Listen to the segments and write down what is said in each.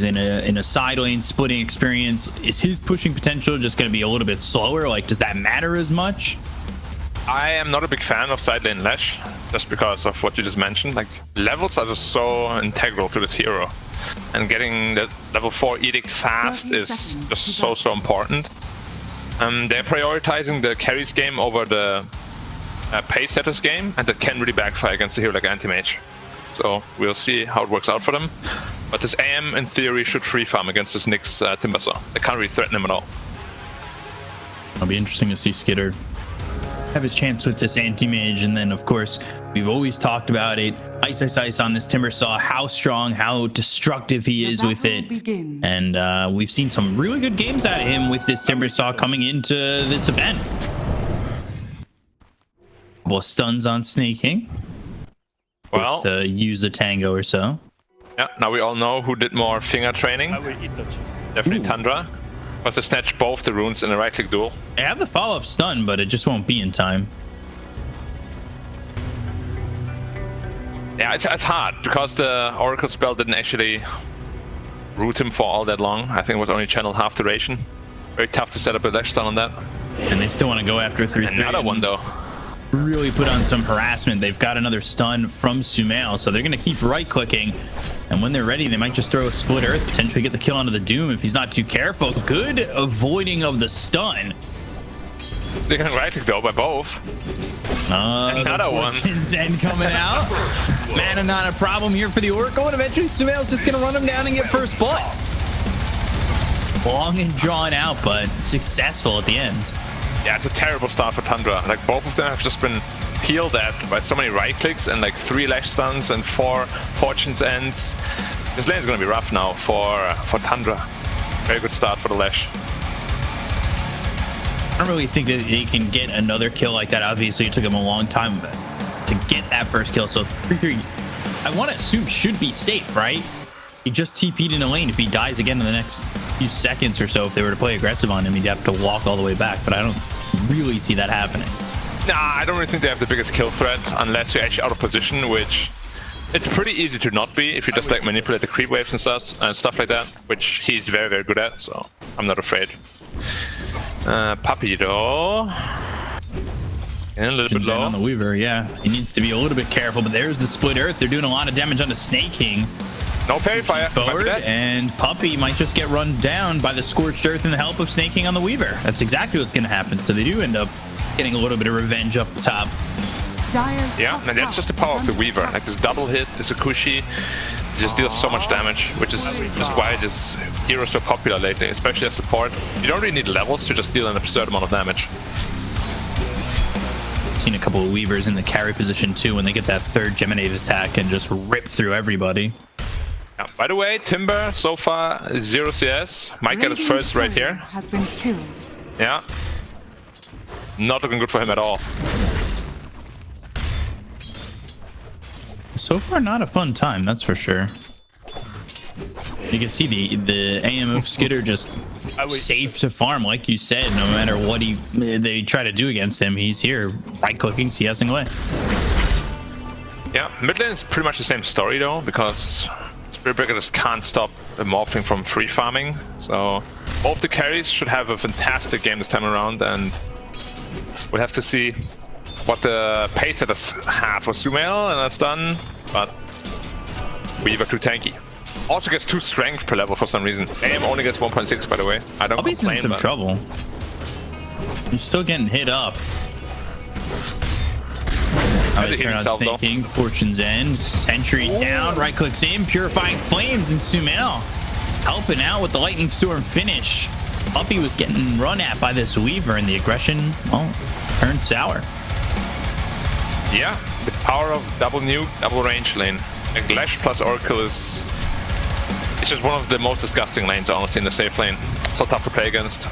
He's in a side lane splitting experience. Is his pushing potential just going to be a little bit slower? Like, does that matter as much? I am not a big fan of side lane Lesh, just because of what you just mentioned. Like, levels are just so integral to this hero, and getting the level 4 edict fast is just so important. They're prioritizing the carries game over the pace setters game, and that can really backfire against a hero like Anti-Mage. So we'll see how it works out for them. But this AM, in theory, should free farm against this Nyx Timbersaw. They can't really threaten him at all. It'll be interesting to see Skiter have his chance with this Anti-Mage. And then, of course, we've always talked about it. Ice on this Timbersaw, how strong, how destructive he is with it. And we've seen some really good games out of him with this Timbersaw coming into this event. Couple of stuns on Snake King. Well, to use a tango or so. Yeah, now we all know who did more finger training. Definitely Tundra. But to snatch both the runes in a right-click duel. I have the follow-up stun, but it just won't be in time. Yeah, it's hard, because the Oracle spell didn't actually root him for all that long. I think it was only channeled half duration. Very tough to set up a Lesh stun on that. And they still want to go after 3-3. Another one, though. Really put on some harassment. They've got another stun from Sumail, so they're going to keep right-clicking. And when they're ready, they might just throw a split earth, potentially get the kill onto the Doom if he's not too careful. Good avoiding of the stun. They're going to right-click, though, by both. Another one. Zen coming out. Mana not a problem here for the Oracle, and eventually Sumail's just going to run him down and get first blood. Long and drawn out, but successful at the end. Yeah, it's a terrible start for Tundra. Like, both of them have just been peeled at by so many right clicks and like 3 Lesh stuns and 4 Fortune's Ends. This lane is going to be rough now for Tundra. Very good start for the Lesh. I don't really think that he can get another kill like that. Obviously, it took him a long time to get that first kill. So 3-3, I want to assume should be safe, right? He just TP'd in a lane. If he dies again in the next few seconds or so, if they were to play aggressive on him, he'd have to walk all the way back. But I don't really see that happening. Nah, I don't really think they have the biggest kill threat unless you're actually out of position, which it's pretty easy to not be if you just like manipulate the creep waves and stuff like that, which he's very good at. So I'm not afraid. Puppy though. And a little bit low on the Weaver. Yeah, he needs to be a little bit careful. But there's the split earth. They're doing a lot of damage on the Snake King. No fairy fire forward, and Puppy might just get run down by the scorched earth and the help of Snake King on the Weaver. That's exactly what's going to happen. So they do end up getting a little bit of revenge up top. Yeah, and that's just the power of the Weaver. Like this double hit, this Akushi, just deals so much damage, which is just why this hero is so popular lately, especially as support. You don't really need levels to just deal an absurd amount of damage. Seen a couple of Weavers in the carry position too when they get that third Geminate attack and just rip through everybody. Yeah, by the way, Timber so far 0 CS. Might get his first right here. Has been killed. Yeah. Not looking good for him at all. So far, not a fun time, that's for sure. You can see the AM of Skiter just safe to farm, like you said. No matter what they try to do against him, he's here right-clicking, CSing away. Yeah, mid lane is pretty much the same story though, because Spiritbreaker just can't stop the Morphling from free farming. So both the carries should have a fantastic game this time around, and we'll have to see what the pace setters have for Sumail and a stun, but Weaver too tanky. Also gets 2 strength per level for some reason. AM only gets 1.6, by the way. I don't complain, in some trouble. He's still getting hit up. Has to heal himself though. King, Fortune's End, Sentry down, right clicks in, Purifying Flames, and Sumail helping out with the Lightning Storm finish. Puppy was getting run at by this Weaver, and the aggression, well, turned sour. Yeah, the power of double nuke, double range lane. Like Lesh plus Oracle is... It's just one of the most disgusting lanes, honestly, in the safe lane. So tough to play against.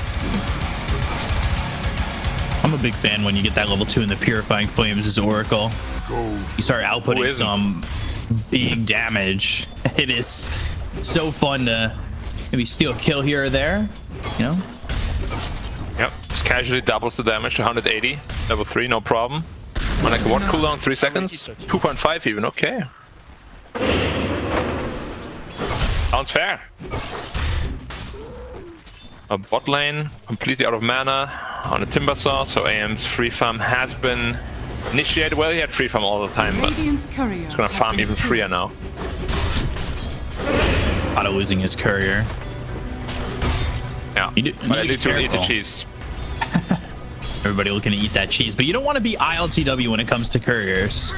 I'm a big fan when you get that level 2 in the Purifying Flames as Oracle. You start outputting some big damage. It is so fun to maybe steal a kill here or there, you know? Yep, just casually doubles the damage to 180. Level 3, no problem. On like one cooldown, 3 seconds. 2.5 even, okay. Sounds fair. A bot lane completely out of mana on the Timbersaw, so AM's free farm has been initiated. Well, he had free farm all the time, but he's gonna farm even freer now. Auto losing his courier. Yeah, but at least he'll eat the cheese. Everybody looking to eat that cheese, but you don't want to be ILTW when it comes to couriers.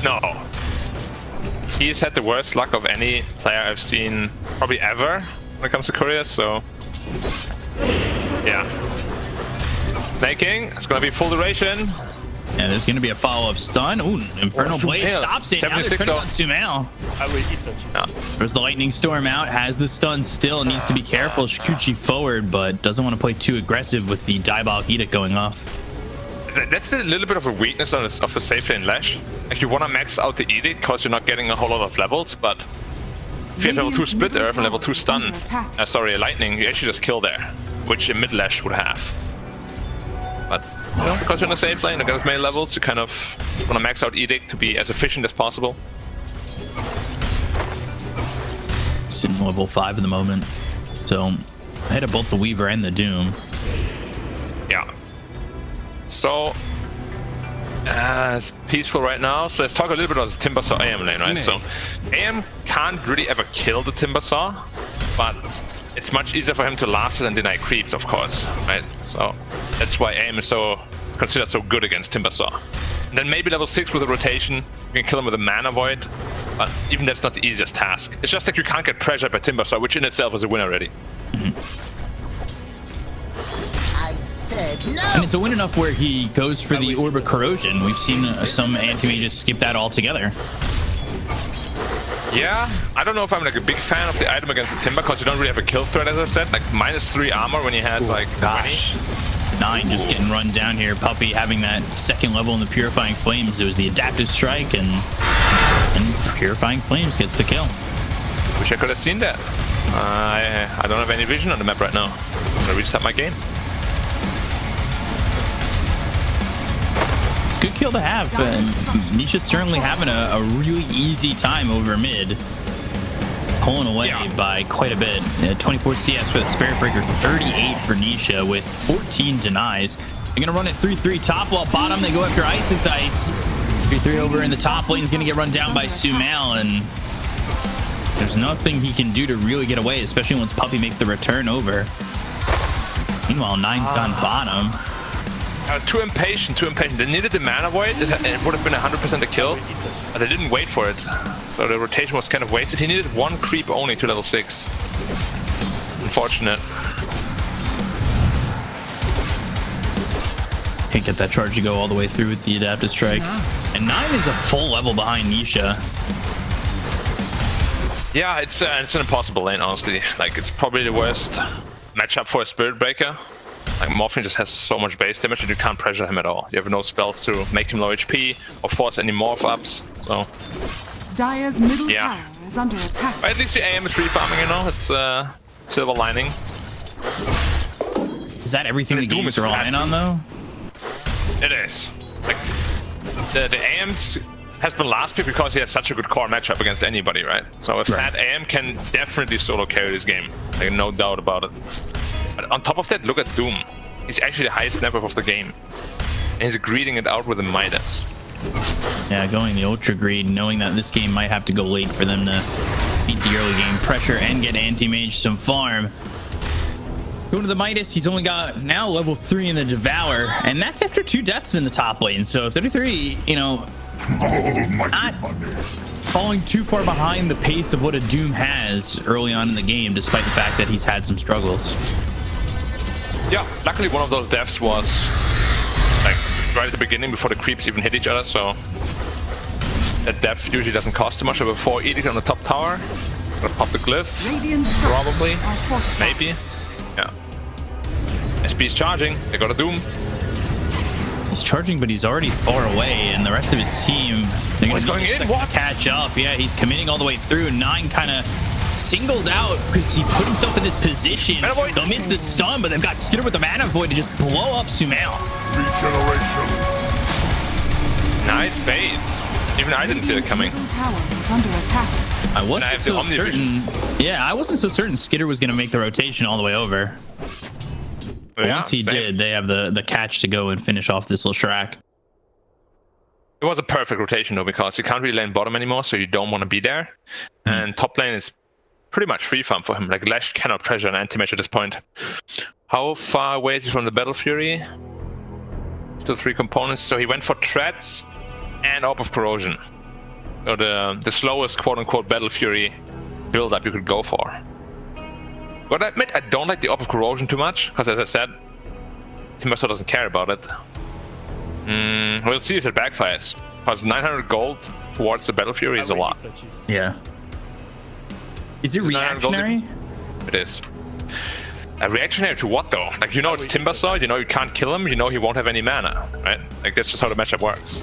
No. He's had the worst luck of any player I've seen probably ever when it comes to couriers, so yeah. Snaking, it's gonna be full duration. Yeah, there's gonna be a follow-up stun. Ooh, Infernal Blade stops it. Now they're turning on Sumail. There's the Lightning Storm out, has the stun still, needs to be careful. Shikuchi forward, but doesn't want to play too aggressive with the Diabolic Edict going off. That's a little bit of a weakness of the safe lane Lesh. Like, you want to max out the Edict because you're not getting a whole lot of levels, but if you have level 2 Split Earth and level 2 Stun, Lightning, you actually just kill there, which a mid-Lesh would have. But you know, because you're in a safe lane and got as many levels, you kind of want to max out Edict to be as efficient as possible. Sitting level 5 at the moment, so ahead of both the Weaver and the Doom. Yeah. So it's peaceful right now. So let's talk a little bit about this Timbersaw AM lane, right? So AM can't really ever kill the Timbersaw, but it's much easier for him to last it and deny creeps, of course, right? So that's why AM is so considered so good against Timbersaw. And then maybe level 6 with a rotation, you can kill him with a Mana Void, but even that's not the easiest task. It's just like you can't get pressured by Timbersaw, which in itself is a win already. No. And it's a win enough where he goes for the Orb of Corrosion. We've seen some anti-mages skip that altogether. Yeah, I don't know if I'm like a big fan of the item against the Timber because you don't really have a kill threat, as I said. Like -3 armor when he has like 20. 9 just getting run down here. Puppy having that second level in the Purifying Flames. It was the Adaptive Strike, and Purifying Flames gets the kill. Wish I could have seen that. I don't have any vision on the map right now. I'm gonna restart my game. Good kill to have. Nisha's certainly having a really easy time over mid. Pulling away by quite a bit. 24 CS for the Spirit Breaker, 38 for Nisha with 14 denies. They're going to run it 3-3 top wall bottom. They go after Ice. It's Ice. 3-3 over in the top lane is going to get run down by Sumail, and there's nothing he can do to really get away, especially once Puppy makes the return over. Meanwhile, 9's gone bottom. Too impatient. They needed the Mana Void. It would have been 100% a kill, but they didn't wait for it. So the rotation was kind of wasted. He needed 1 creep only to level 6. Unfortunate. Can't get that charge to go all the way through with the Adaptive Strike. And 9 is a full level behind Nisha. Yeah, it's an impossible lane, honestly. Like, it's probably the worst matchup for a Spirit Breaker. Like, Morphling just has so much base damage and you can't pressure him at all. You have no spells to make him low HP or force any morph ups. So Dire's middle tower is under attack. But at least the AM is free farming, you know. It's silver lining. Is that everything the game's relying on, though? It is. Like, the AM's has been last pick because he has such a good core matchup against anybody, right? So a fat AM can definitely solo carry this game. Like, no doubt about it. But on top of that, look at Doom. He's actually the highest net worth of the game. And he's greeding it out with a Midas. Yeah, going the Ultra Greed, knowing that this game might have to go late for them to beat the early game pressure and get Anti-Mage some farm. Going to the Midas, he's only got now level 3 in the Devour, and that's after 2 deaths in the top lane. So 33, you know, not falling too far behind the pace of what a Doom has early on in the game, despite the fact that he's had some struggles. Yeah, luckily one of those deaths was like right at the beginning before the creeps even hit each other, so that death usually doesn't cost too much. Of a 4 Edict on the top tower. Gonna pop the glyph. Probably. Maybe. Yeah. SP's charging. They got a Doom. He's charging, but he's already far away, and the rest of his team, they're going to catch up. Yeah, he's committing all the way through. 9 kind of singled out because he put himself in this position. They'll miss the stun, but they've got Skiter with the Mana Void to just blow up Sumail. Nice bait. Even I didn't see it coming. Middle tower is under attack. I And I wasn't have the so Omni certain. Yeah, I wasn't so certain Skiter was going to make the rotation all the way over. But Yeah, once he same. did, they have the catch to go and finish off this Leshrac. It was a perfect rotation though, because you can't really lane bottom anymore, so you don't want to be there. And top lane is pretty much free farm for him. Like Lesh cannot pressure an Anti-Mage at this point. How far away is he from the Battle Fury? Still 3 components, so he went for Treads and Orb of Corrosion. So the slowest quote-unquote Battle Fury build-up you could go for. But I admit, I don't like the Orb of Corrosion too much, because as I said, Timbersaw doesn't care about it. We'll see if it backfires, because 900 gold towards the Battle Fury is a lot. Yeah. Is it It's 900 gold. reactionary? It is. A reactionary to what though? Like, you know it's Timbersaw, you know you can't kill him, you know he won't have any mana, right? Like, that's just how the matchup works.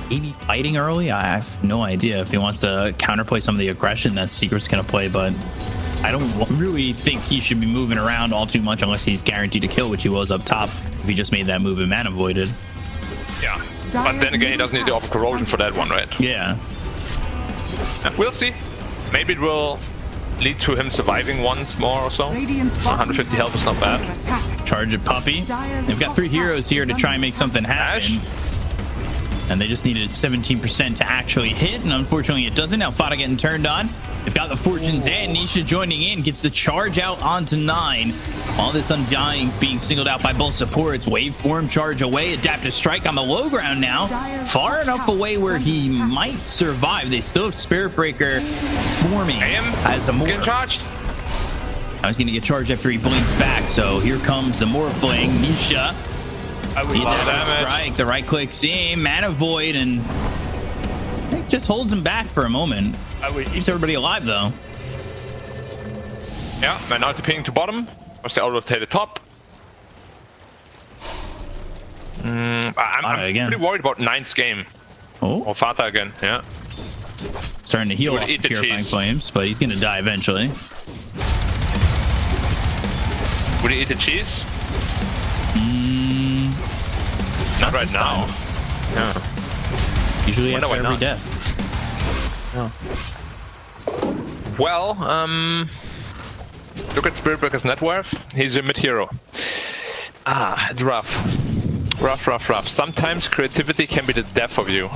Maybe fighting early? I have no idea if he wants to counterplay some of the aggression that Secret's going to play, but I don't really think he should be moving around all too much unless he's guaranteed to kill, which he was up top if he just made that move and mana voided. Yeah. But then again, he doesn't need the Orb of Corrosion for that one, right? Yeah. We'll see. Maybe it will lead to him surviving once more or so. Radiant's bottom 150 health is not tower bad. under attack. Charge it, puppy. They've got 3 heroes here to try and make something happen. And they just needed 17% to actually hit, and unfortunately it doesn't. Now Fada getting turned on. They've got the fortunes and Nisha joining in, gets the charge out onto 9. All this Undying's being singled out by both supports. Waveform charge away, adaptive strike on the low ground now. Far enough away where he might survive. They still have Spirit Breaker forming as a Getting morph. charged. I was going to get charged after he blinks back, so here comes the Morphling. Nisha. Strike, the right click seam, mana void, and it just holds him back for a moment. Keeps everybody alive though. Yeah, and now the ping to bottom. Was the auto-rotated top. I'm pretty worried about 9's game. Oh, Or Fata again, yeah. starting to heal Would off eat the the Purifying cheese. Flames, but he's going to die eventually. Would he eat the cheese? Not right now. Yeah. Usually Wonder after why every not. death. Well, look at Spirit Breaker's net worth. He's a mid hero. It's rough. Rough. Sometimes creativity can be the death of you.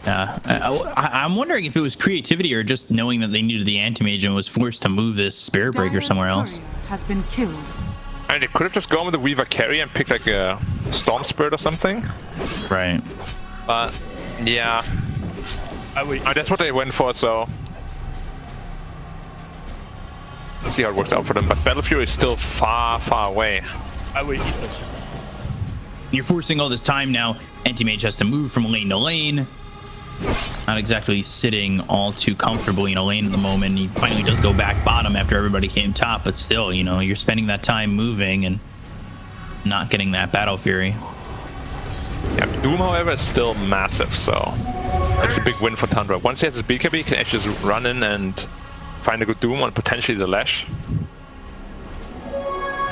I'm wondering if it was creativity or just knowing that they needed the Anti-Mage and was forced to move this Spirit Breaker Dire's somewhere else. courier has been killed. And they could have just gone with the Weaver carry and picked like a Storm Spirit or something. Right. But yeah, that's what they went for. So let's see how it works out for them. But Battle Fury is still far away. You're forcing all this time now. Anti-Mage has to move from lane to lane. Not exactly sitting all too comfortably in a lane at the moment. He finally does go back bottom after everybody came top, but still, you know, you're spending that time moving and not getting that Battle Fury. Yeah, Doom, however, is still massive, so that's a big win for Tundra. Once he has his BKB, he can actually just run in and find a good Doom on potentially the Lesh.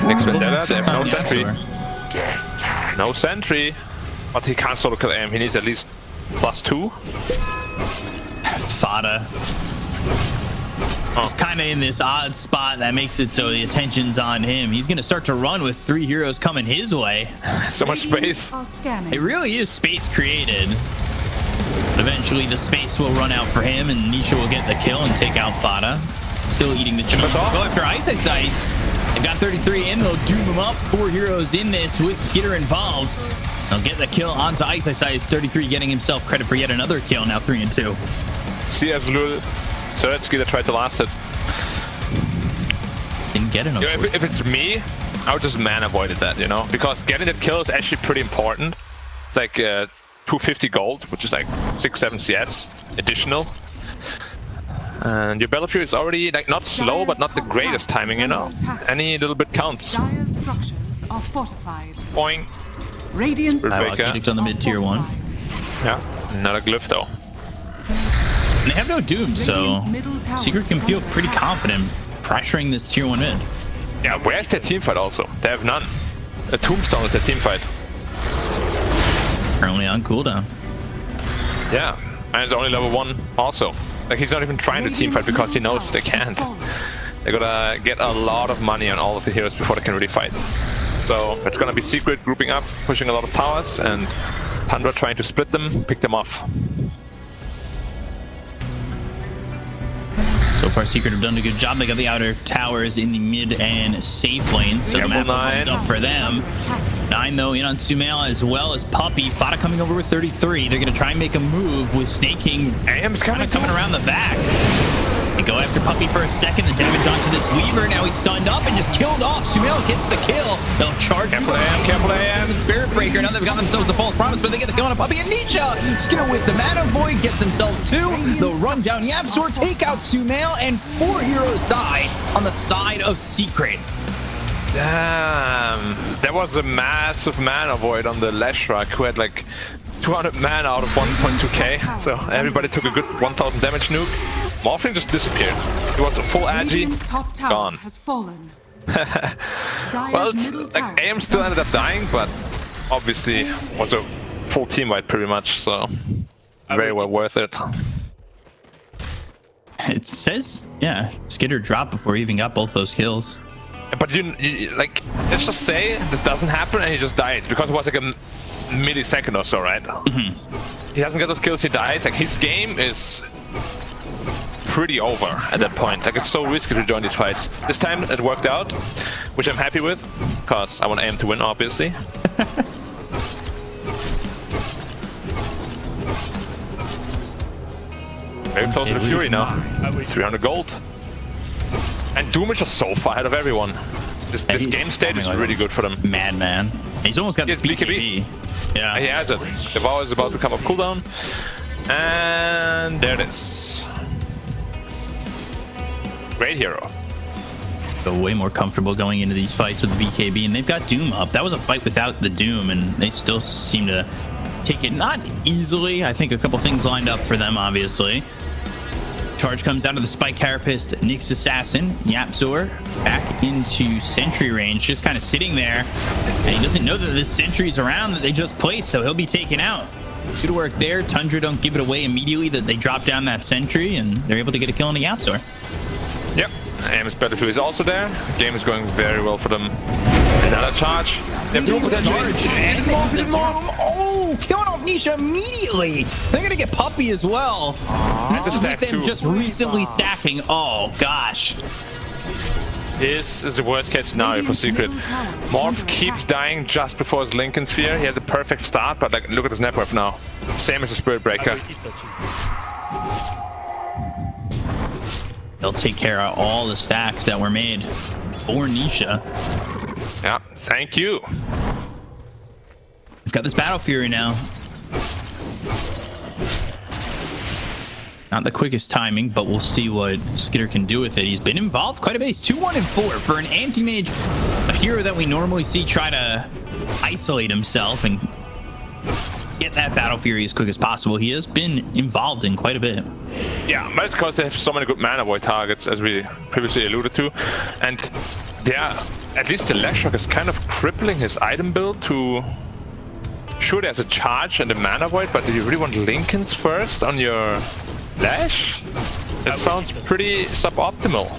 Next Vendetta, they have no sentry. No sentry. But he can't solo kill AM, he needs at least +2. Fada. He's kind of in this odd spot that makes it so the attention's on him. He's going to start to run with 3 heroes coming his way. So much space. Are scanning. It really is space created. Eventually the space will run out for him and Nisha will get the kill and take out Fada. Still eating the cheese. Go after Ice. They've got 33 in. They'll doom him up. 4 heroes in this with Skiter involved. They'll get the kill onto Ice. 33 getting himself credit for yet another kill. Now 3 and 2. CS Lul. So that's Skiter tried to last it. Didn't get enough. You know, if it's me, I would just man avoided that, you know? Because getting that kill is actually pretty important. It's like 250 gold, which is like 6-7 CS additional. And your Battle Fury is already like not slow, but not the greatest timing, you know? Any little bit counts. Dire's structures are fortified. Boing. Radiant's Breaker. Edict on the mid tier 1. Yeah, not a glyph though. And they have no doom, so Radiant's middle tower Secret can is feel under pretty attack. confident pressuring this tier 1 mid. Yeah, where's their team fight also? They have none. A Tombstone is a team fight. Currently on cooldown. Yeah, and it's only level 1 also. Like, he's not even trying to team fight because he knows they can't. They're gonna get a lot of money on all of the heroes before they can really fight. So it's gonna be Secret grouping up, pushing a lot of towers, and Tundra trying to split them, pick them off. So far, Secret have done a good job. They got the outer towers in the mid and safe lanes, so the map opens up for them. 9 though in on Sumail as well as Puppey. Fada coming over with 33. They're gonna try and make a move with Snake King. Am's coming around the back. They go after Puppey for a second. The damage onto this Weaver. Now he's stunned up and just killed off. Sumail gets the kill. They'll charge. Careful AM, careful AM. Spirit Breaker. Now they've got themselves the false promise, but they get the kill on a Puppey. And Nietzsche, Skiter with the Mana Void, gets himself 2. They'll run down Yapzor, take out Sumail, and 4 heroes die on the side of Secret. Damn. There was a massive Mana Void on the Leshrac who had like 200 mana out of 1.2k. So everybody took a good 1000 damage nuke. Morphling just disappeared. He was a full agi, gone. Has fallen. Well, it's like AM still ended up dying, but obviously was a full team fight pretty much, so very well worth it. It says, yeah, Skiter dropped before he even got both those kills. But you like, let's just say this doesn't happen and he just dies because it was like a millisecond or so, right? He doesn't get those kills, he dies. Like, his game is pretty over at that point. Like, it's so risky to join these fights. This time it worked out, which I'm happy with, because I want AM to win, obviously. Very close to the Fury now. 300 gold. And Doom is just so far ahead of everyone. This game state is really good for them. Madman. He's almost got this BKB. Yeah. He has it. The Devour is about to come off cooldown. And there it is. Great hero. So way more comfortable going into these fights with the BKB, and they've got Doom up. That was a fight without the Doom, and they still seem to take it not easily. I think a couple things lined up for them, obviously. Charge comes out of the Spike Carapace, Nyx Assassin, Yapzor back into sentry range, just kind of sitting there, and he doesn't know that this sentry is around that they just placed, so he'll be taken out. Good work there. Tundra don't give it away immediately, that they drop down that sentry, and they're able to get a kill on the Yapzor. Yep, AM's Battlefield is also there. The game is going very well for them. Another charge. They have dual potential. And oh, killing off Nisha immediately. They're going to get Puppey as well. This is with them just recently stacking. Oh, gosh. This is the worst case scenario for Secret. Morph keeps dying just before his Lincoln Sphere. He had the perfect start, but like, look at his net worth now. Same as the Spirit Breaker. They'll take care of all the stacks that were made for Nisha. Yeah, thank you. We've got this Battle Fury now. Not the quickest timing, but we'll see what Skiter can do with it. He's been involved quite a bit. He's 2-1-4 for an Anti-Mage, a hero that we normally see try to isolate himself and get that Battle Fury as quick as possible. He has been involved in quite a bit. Yeah, but it's because they have so many good Mana Void targets, as we previously alluded to. And yeah, at least the Leshrac is kind of crippling his item build to... Sure, there's a charge and a Mana Void, but do you really want Lincolns first on your Lash? That sounds pretty suboptimal.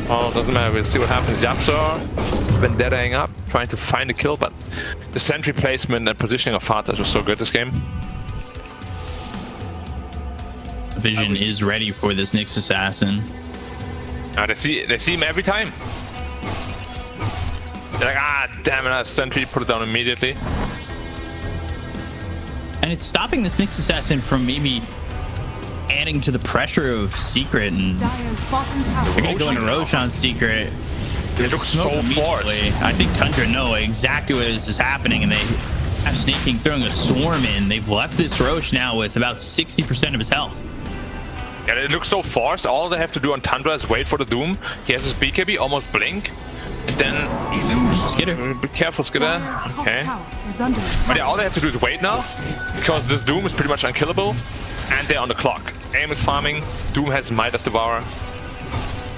Well, doesn't matter, we'll see what happens. Yapzor, Vendettaing up, trying to find a kill, but the sentry placement and positioning of Fata is just so good this game. Vision is ready for this Nyx Assassin. They see him every time. They're like, ah, damn it, I have sentry, put it down immediately. And it's stopping this Nyx Assassin from maybe adding to the pressure of Secret, and they're gonna go into Roche on Secret. It looks so forced. I think Tundra know exactly what is happening, and they have Snake King throwing a swarm in. They've left this Roche now with about 60% of his health. Yeah, it looks so forced. All they have to do on Tundra is wait for the Doom. He has his BKB, almost blink. And then... Skiter. Be careful, Skiter. Okay. But yeah, all they have to do is wait now, because this Doom is pretty much unkillable, and they're on the clock. AM is farming, Doom has Midas Devourer.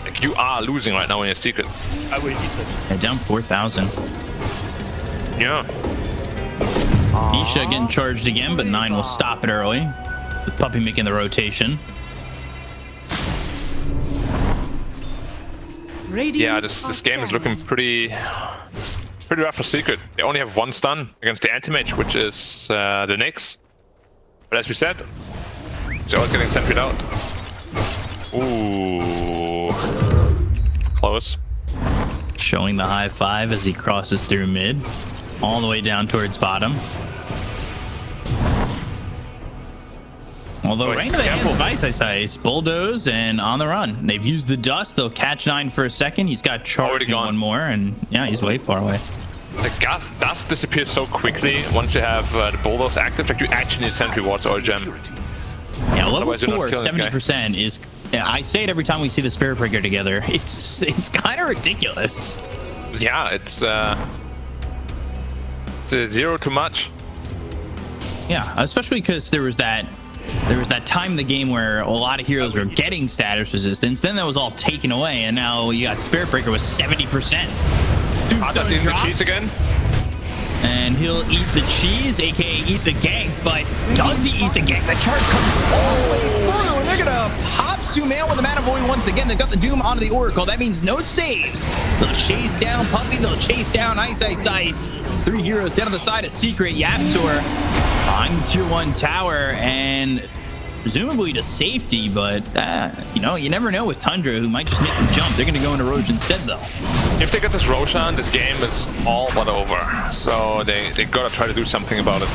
Like, you are losing right now in your secret. Yeah, down 4,000. Yeah. Nisha getting charged again, but 9 will stop it early. With Puppey making the rotation. Yeah, this game is looking pretty rough for Secret. They only have 1 stun against the Anti-Mage, which is the Nyx. But as we said, it's always getting sentryed out. Ooh. Close. Showing the high 5 as he crosses through mid. All the way down towards bottom. Although right into the hands of Ice, bulldoze and on the run. They've used the dust. They'll catch 9 for a second. He's got charged one more, and yeah, he's way far away. The dust disappears so quickly once you have the bulldoze active. Like you actually need sentry wards or a gem. Yeah, level 4, 70% is. Yeah, I say it every time we see the Spirit Breaker together. It's kind of ridiculous. Yeah, it's a 0 too much. Yeah, especially because there was that time in the game where a lot of heroes were getting status resistance. Then that was all taken away, and now you got Spirit Breaker with 70%. That's eating the cheese again. And he'll eat the cheese, aka eat the gank, but does he eat the gank? The charge comes all the way through, and they're gonna pop Sumail with the Mana Void once again. They've got the Doom onto the Oracle. That means no saves. They'll chase down Puppey, they'll chase down Ice. 3 heroes down on the side of Secret. Yapzor behind the tier 1 tower, and presumably to safety, but you know, you never know with Tundra, who might just make them jump. They're gonna go into Rosh instead, though. If they get this Roshan, this game is all but over. So they gotta try to do something about it.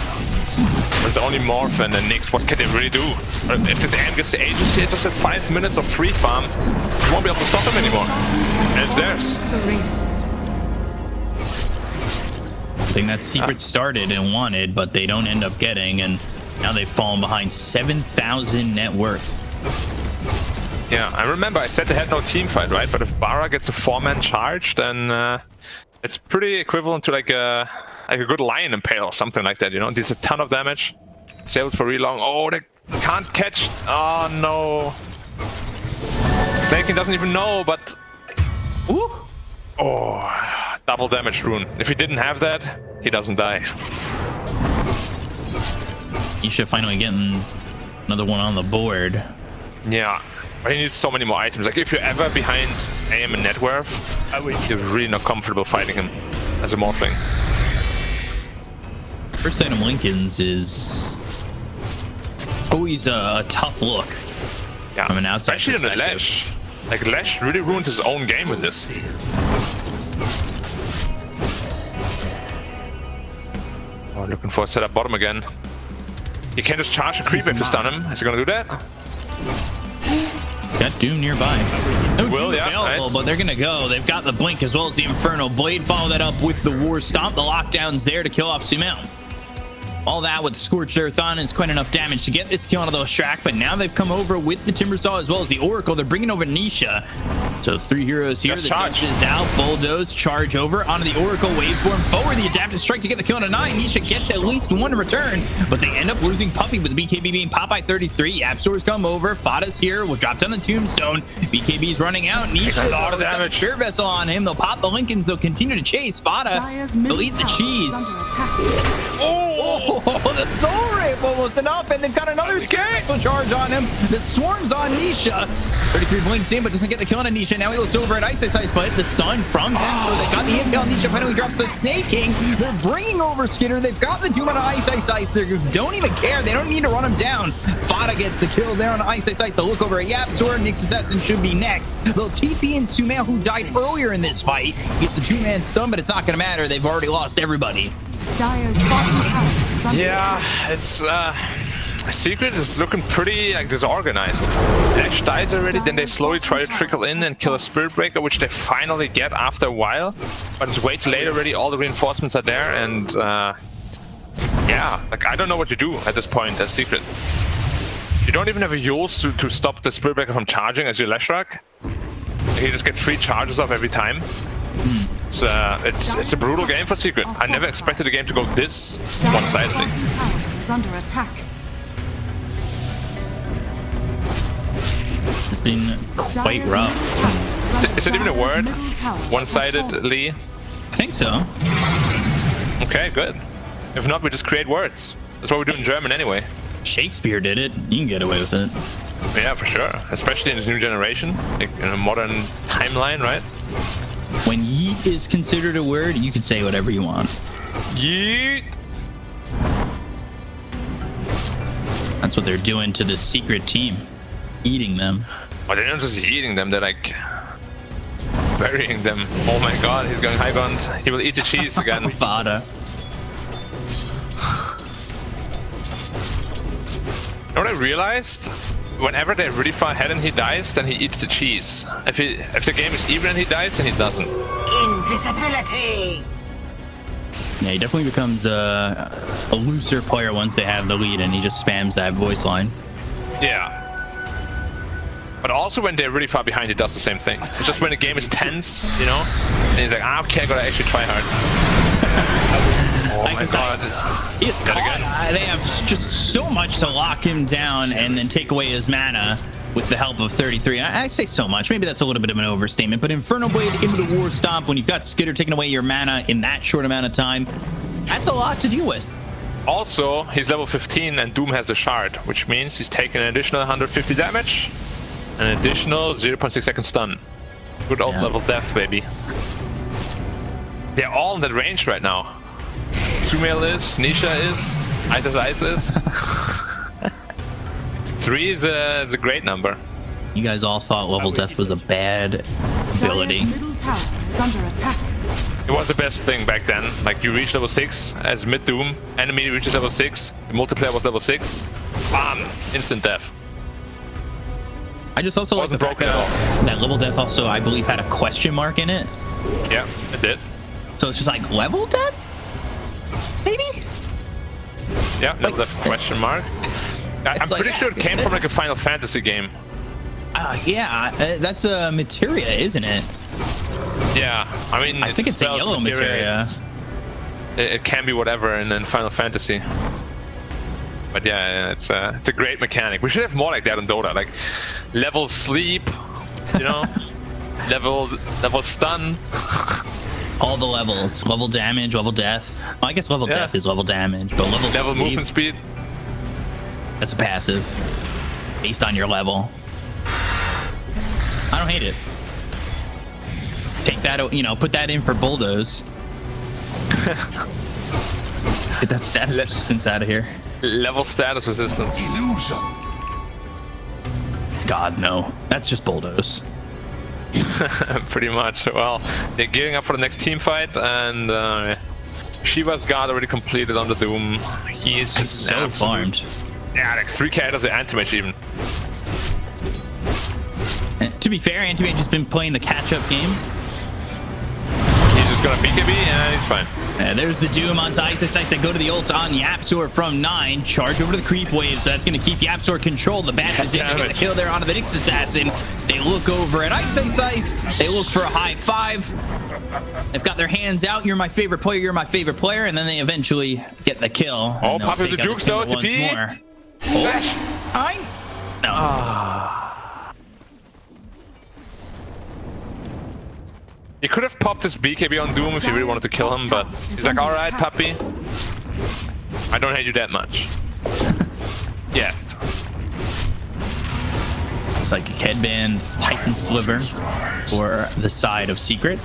It's only Morph and then Nyx. What can they really do? If this AM gets the agency, just at 5 minutes of free farm, you won't be able to stop them anymore. And it's theirs. I think that Secret started and wanted, but they don't end up getting, and now they've fallen behind 7,000 net worth. Yeah, I remember I said they had no team fight, right? But if Bara gets a 4-man charge, then it's pretty equivalent to like a good lion impale or something like that, you know? Deals a ton of damage. Sailed for real long. Oh, they can't catch. Oh, no. Snaking doesn't even know, but... Ooh. Oh, double damage rune. If he didn't have that, he doesn't die. Nisha finally getting another one on the board. Yeah. But he needs so many more items. Like, if you're ever behind AM and net worth, you're really not comfortable fighting him as a Morphling. First item Lincoln's is always a tough look. Yeah, from an outside especially in the Lesh. Like, Lesh really ruined his own game with this. Oh, looking for a setup bottom again. You can't just charge a creep if you stun him. Is he gonna do that? Got Doom nearby. No Will, Doom available, nice. but they're gonna go. They've got the Blink as well as the Infernal Blade. Follow that up with the War Stomp. The lockdown's there to kill off Sumail. All that with Scorched Earth on is quite enough damage to get this kill onto the Leshrac, but now they've come over with the Timbersaw as well as the Oracle. They're bringing over Nisha. So 3 heroes here. The dust is out. Bulldoze, charge over onto the Oracle. Waveform forward. The Adaptive Strike to get the kill on a 9. Nisha gets at least 1 to return, but they end up losing Puppey with the BKB being Popeye 33. Yapzor's come over. Fada's here. Will drop down the Tombstone. BKB's running out. Nisha, a lot of damage. Spirit Vessel on him. They'll pop the Lincolns. They'll continue to chase. Fada, they'll eat the cheese. Oh, the Soul Rape almost enough, and they've got another Spiritual Charge on him. The Swarm's on Nisha. 33 blinks in, but doesn't get the kill on Nisha. Now he looks over at Ice, but the stun from him. So they got the hit kill. Nisha finally drops the Snake King. They're bringing over Skitter. They've got the Doom on Ice. They don't even care. They don't need to run him down. Fada gets the kill there on Ice. They'll look over at Yapzor. Nyx Assassin should be next. They'll TP in Sumail, who died earlier in this fight. Gets the 2-man stun, but it's not going to matter. They've already lost everybody. Yeah, it's Secret is looking pretty like disorganized. Lesh dies already, then they slowly try to trickle in and kill a Spirit Breaker, which they finally get after a while. But it's way too late already. All the reinforcements are there, and yeah, like I don't know what to do at this point as Secret. You don't even have a Yules to stop the Spirit Breaker from charging as your Leshrac. You just get 3 charges off every time. It's a brutal game for Secret. I never expected the game to go this one-sidedly. Under attack. It's been quite rough. Is it even a word? Middle tower has One-sidedly? I think so. Okay, good. If not, we just create words. That's what we do in German anyway. Shakespeare did it. You can get away with it. Yeah, for sure. Especially in this new generation, like in a modern timeline, right? When yeet is considered a word, you can say whatever you want. Yeet! That's what they're doing to the secret team. Eating them. But they're not just eating them, they're like burying them. Oh my god, he's going high bond. He will eat the cheese again. Fada. You know what I realized? Whenever they're really far ahead and he dies, then he eats the cheese. If the game is even and he dies, then he doesn't. Invisibility! Yeah, he definitely becomes a looser player once they have the lead and he just spams that voice line. Yeah. But also when they're really far behind, he does the same thing. It's just when the game is tense, you know? And he's like, okay, I gotta actually try hard. Oh my god. He's caught. They have just so much to lock him down and then take away his mana with the help of 33. And I say so much. Maybe that's a little bit of an overstatement. But Inferno Blade into the War Stomp, when you've got Skiter taking away your mana in that short amount of time, that's a lot to deal with. Also, he's level 15 and Doom has the shard, which means he's taking an additional 150 damage, an additional 0.6 second stun. Good old level death, baby. They're all in that range right now. Sumail is, Nisha is, Ice is. 3 is a great number. You guys all thought level death was a bad ability. Dire's middle tower is under attack. It was the best thing back then. Like, you reach level 6 as mid-Doom, enemy reaches level 6, the multiplayer was level 6, bam! Instant death. I just also like the fact broken at that level death also, I believe, had a question mark in it. Yeah, it did. So it's just like, level death? Maybe? Yeah, level death question mark. I'm pretty sure it came from like a Final Fantasy game. Yeah, that's a materia, isn't it? Yeah, I mean, I think it's a yellow materia. It can be whatever in Final Fantasy. But yeah, it's a great mechanic. We should have more like that in Dota, like level sleep, you know, level stun. All the levels, level damage, level death. Well, I guess level death is level damage, but level movement speed. That's a passive, based on your level. I don't hate it. Take that, you know, put that in for bulldoze. Get that status resistance out of here. Level status resistance. Illusion. God, no. That's just bulldoze. Pretty much. Well, they're gearing up for the next team fight, and Shiva's guard already completed on the Doom. He's so farmed. Yeah, like 3k out of the Anti-Mage even. And to be fair, Anti-Mage has been playing the catch-up game. He's just gonna BKB and he's fine. There's the Doom onto Ice. They go to the ult on Yapzor from 9. Charge over to the creep wave, so that's going to keep Yapzor controlled. The bat is in to get the kill there onto the Nyx Assassin. They look over at Ice. They look for a high 5. They've got their hands out. You're my favorite player. You're my favorite player. And then they eventually get the kill. Oh, pop the jukes though to be. No. You could have popped this BKB on Doom if you really wanted to kill him, but he's like, alright, puppy. I don't hate you that much. Yeah. Psychic Headband, Titan Sliver for the side of Secret.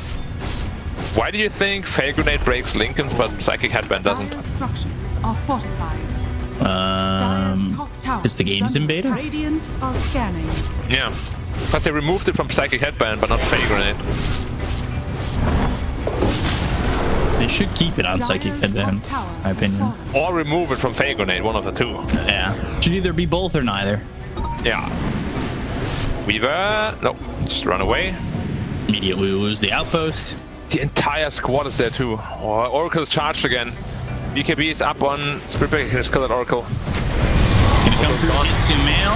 Why do you think Fail Grenade breaks Lincoln's but Psychic Headband doesn't? Dire's structures are fortified. Dire's top tower it's the game's is in under beta? attack. Radiant are scanning. Yeah. Because they removed it from Psychic Headband, but not Fail Grenade. They should keep it on Psychic Headband, in my opinion. Or remove it from Fail Grenade, one of the two. Yeah. Should either be both or neither. Yeah. Weaver. Nope. Just run away. Immediately lose the outpost. The entire squad is there too. Oh, Oracle's charged again. BKB is up on Spirit Breaker. Can just kill that Oracle. Gonna come through Sumail.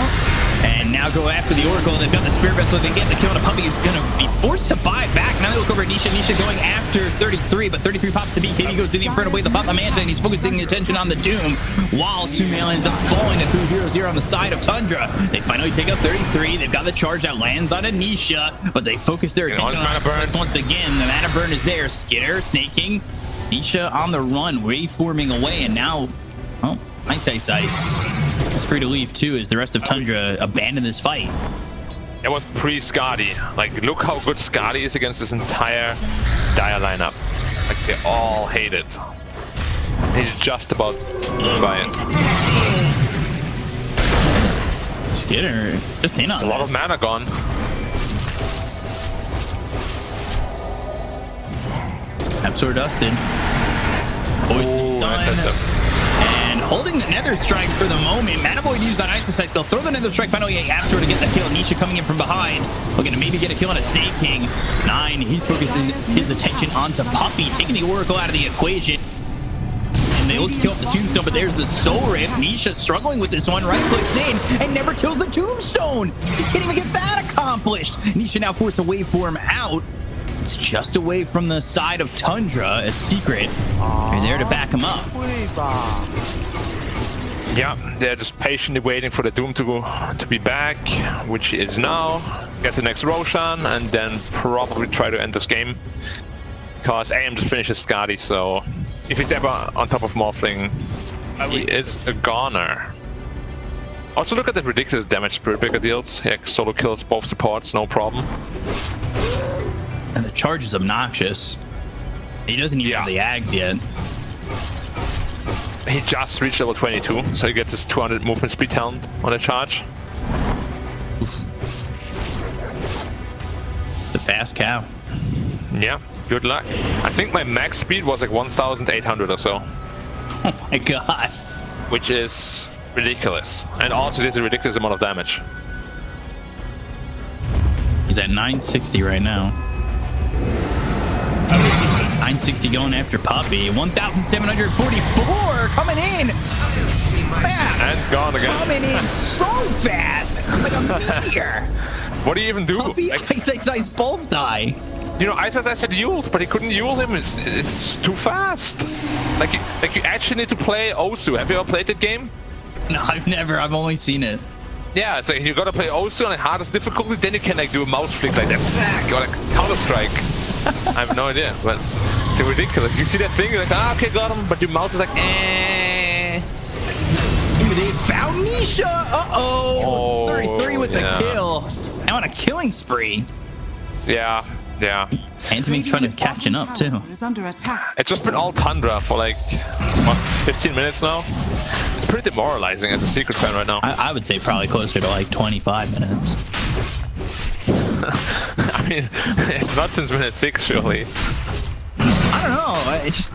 And now go after the Oracle. They've got the Spirit Vessel. They get the kill on a Puppy. He's going to be forced to buy back. Now they look over at Nisha. Nisha going after 33, but 33 pops the BKB, goes to the Inferno Blade, the Pop the Manta, and he's focusing attention on the Doom, while Sumail ends up falling to 2-0-0 on the side of Tundra. They finally take out 33. They've got the charge that lands on Anisha, but they focus their attention on burn. Once again. The mana burn is there. Skiter, snaking. Nisha on the run, waveforming away, and now, oh, Ice. It's free to leave too, as the rest of Tundra abandon this fight. It was pre-Skadi. Like, look how good Skadi is against this entire Dire lineup. Like, they all hate it. He's just about by it. Skiter, just in on It's a lot of mana gone. Absor dusted. Voice stun. And holding the Nether Strike for the moment. Mana Void used on Ice. They'll throw the Nether Strike finally. Absor to get the kill. Nisha coming in from behind. Looking to maybe get a kill on a Snake King. 9. He's focusing his attention onto Puppy, taking the Oracle out of the equation. And they look to kill off the Tombstone, but there's the Soul Rip. Nisha struggling with this one. Right clicks in and never kills the Tombstone. He can't even get that accomplished. Nisha now forced to waveform out. It's just away from the side of Tundra. A Secret. You're there to back him up. Yeah, they're just patiently waiting for the Doom to be back, which is now. Get the next Roshan, and then probably try to end this game. Because AM just finishes Skadi, so if he's ever on top of Morphling, he is a goner. Also, look at the ridiculous damage Spirit Breaker deals. He solo kills both supports, no problem. And the charge is obnoxious. He doesn't even have the Ags yet. He just reached level 22, so he gets his 200 movement speed talent on the charge. The fast cow. Yeah, good luck. I think my max speed was like 1,800 or so. Oh my god. Which is ridiculous. And also there's a ridiculous amount of damage. He's at 960 right now. 960 going after Puppy. 1,744 coming in. Man, and gone again. Coming in so fast. Like a meteor. What do you even do? Puppy, like, Ice both die. You know, Ice had Yule, but he couldn't Yule him. It's too fast. Like you actually need to play Osu. Have you ever played that game? No, I've never. I've only seen it. Yeah, so you gotta play Osu on the hardest difficulty, then you can like do a mouse flick like that. Zack, or like Counter Strike. I have no idea, but it's ridiculous. You see that thing, you're like, ah, okay, got him, but your mouse is like, eh. They found Nisha. Uh-oh. 33 with the kill. Now on a killing spree. Yeah. Anti-Mage trying to catching up too. It's just been all Tundra for like, what, 15 minutes now? It's pretty demoralizing as a Secret fan right now. I would say probably closer to like 25 minutes. I mean, it's not since minute 6, surely. I don't know. It just...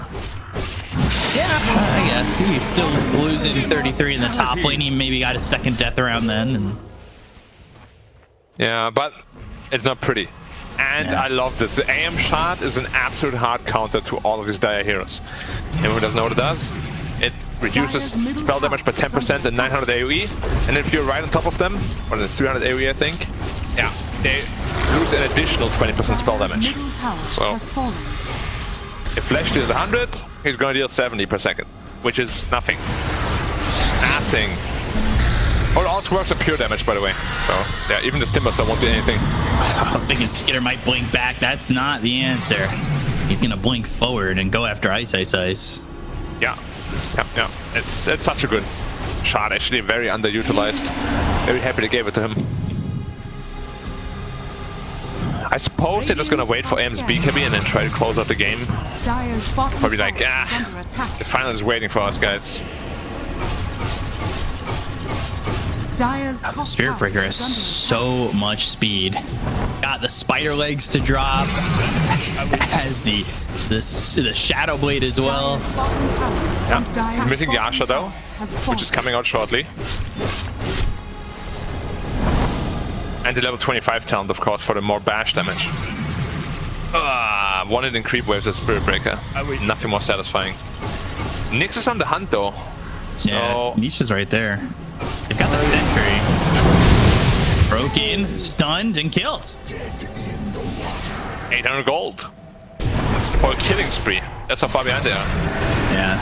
Yeah, I guess. He still losing 33 in the top lane. He maybe got a second death around then. And... Yeah, but it's not pretty. And I love this. The AM shot is an absolute hard counter to all of these Dire heroes. Anyone who doesn't know what it does? It reduces spell damage by 10% and 900 AoE. And if you're right on top of them, or the 300 AoE I think, yeah, they lose an additional 20% spell damage. So, if Flash deals 100, he's gonna deal 70 per second, which is nothing. Nothing. Oh, it also works on pure damage, by the way. So, yeah, even this Timbersaw won't do anything. I'm thinking Skiter might blink back. That's not the answer. He's gonna blink forward and go after Ice. Yeah. It's such a good shot, actually, very underutilized. Very happy they gave it to him. I suppose they're just gonna wait for AM's BKB and then try to close out the game. Probably like, the final is waiting for us, guys. The Spirit Breaker has so much speed. Got the spider legs to drop. Has the Shadow Blade as well. Yeah, he's missing Yasha though, which is coming out shortly. And the level 25 talent, of course, for the more bash damage. One hit in creep waves as Spirit Breaker. Nothing more satisfying. Nyx is on the hunt though. So yeah, Nisha's right there. They've got the sentry. Broken, stunned, and killed. 800 gold for a killing spree. That's how far behind they are. Yeah.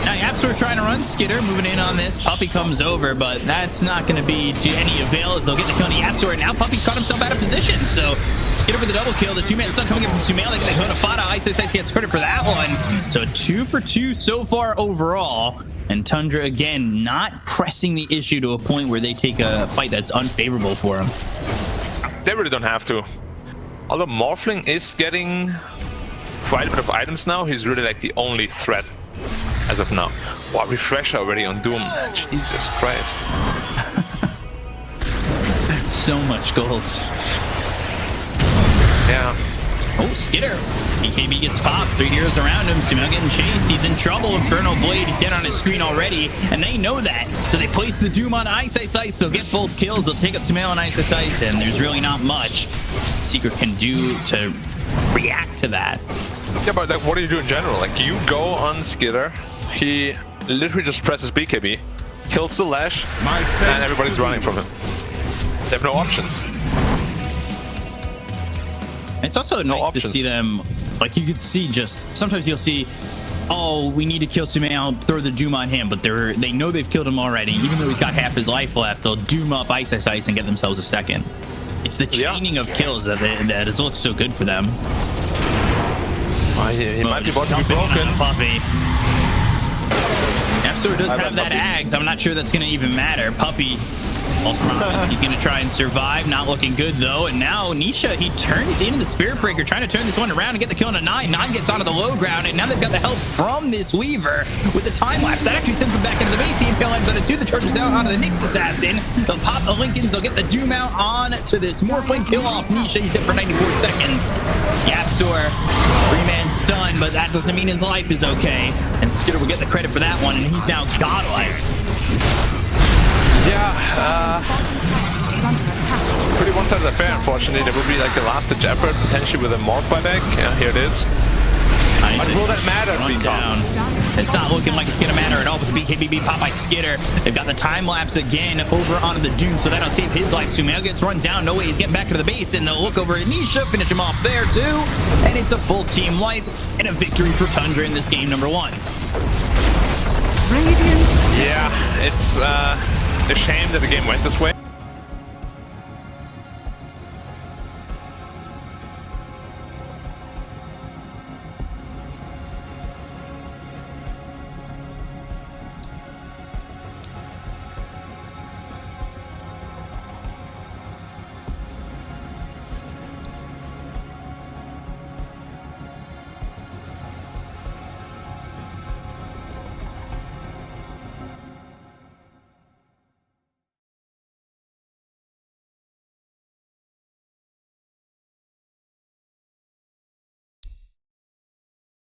Now, Yapsor trying to run Skitter, moving in on this. Puppy comes over, but that's not going to be to any avail as they'll get the kill on Yapsor. And now Puppy's caught himself out of position. So Skitter with the double kill. The two-man stun coming in from Sumail. They get the Hunafada. Ice gets credit for that one. So 2 for 2 so far overall. And Tundra, again, not pressing the issue to a point where they take a fight that's unfavorable for them. They really don't have to. Although Morphling is getting quite a bit of items now, he's really like the only threat as of now. Wow, refresher already on Doom. Jesus Christ. So much gold. Yeah. Oh, Skitter. BKB gets popped. 3 heroes around him. Sumail getting chased. He's in trouble. Infernal Blade. He's dead on his screen already. And they know that. So they place the Doom on Ice. They'll get both kills. They'll take up Sumail and Ice. And there's really not much Secret can do to react to that. Yeah, but like, what do you do in general? Like, you go on Skitter. He literally just presses BKB, kills the Lash, and everybody's running from him. They have no options. It's also nice to see them, like you could see just, sometimes you'll see, oh, we need to kill Sumail, throw the Doom on him, but they know they've killed him already. Even though he's got half his life left, they'll Doom up Ice and get themselves a second. It's the chaining of kills that has looked so good for them. He might be about to be broken. Puppy. Yapsor does have that Ags. I'm not sure that's going to even matter. Puppy, he's going to try and survive. Not looking good, though. And now Nisha, he turns into the Spirit Breaker, trying to turn this one around and get the kill on a 9. 9 gets onto the low ground, and now they've got the help from this Weaver with the time lapse. That actually sends them back into the base. The impale ends on a 2. The charges out onto the Nyx Assassin. They'll pop the Lincolns. They'll get the Doom out on to this Morphling kill off Nisha. He's dead for 94 seconds. Yapsor, 3-man stun, but that doesn't mean his life is okay. And Skitter will get the credit for that one, and he's now godlike. Yeah, pretty one-sided affair, unfortunately. There will be like a last-ditch effort, potentially with a Morph buyback. Yeah, here it is. But will that matter? Down. It's not looking like it's going to matter at all with the BKB pop by Skitter. They've got the time lapse again over onto the Doom, so that'll save his life. Sumail gets run down. No way he's getting back to the base, and they'll look over at Nisha, finish him off there too. And it's a full team wipe and a victory for Tundra in this game number 1. Yeah, it's a shame that the game went this way.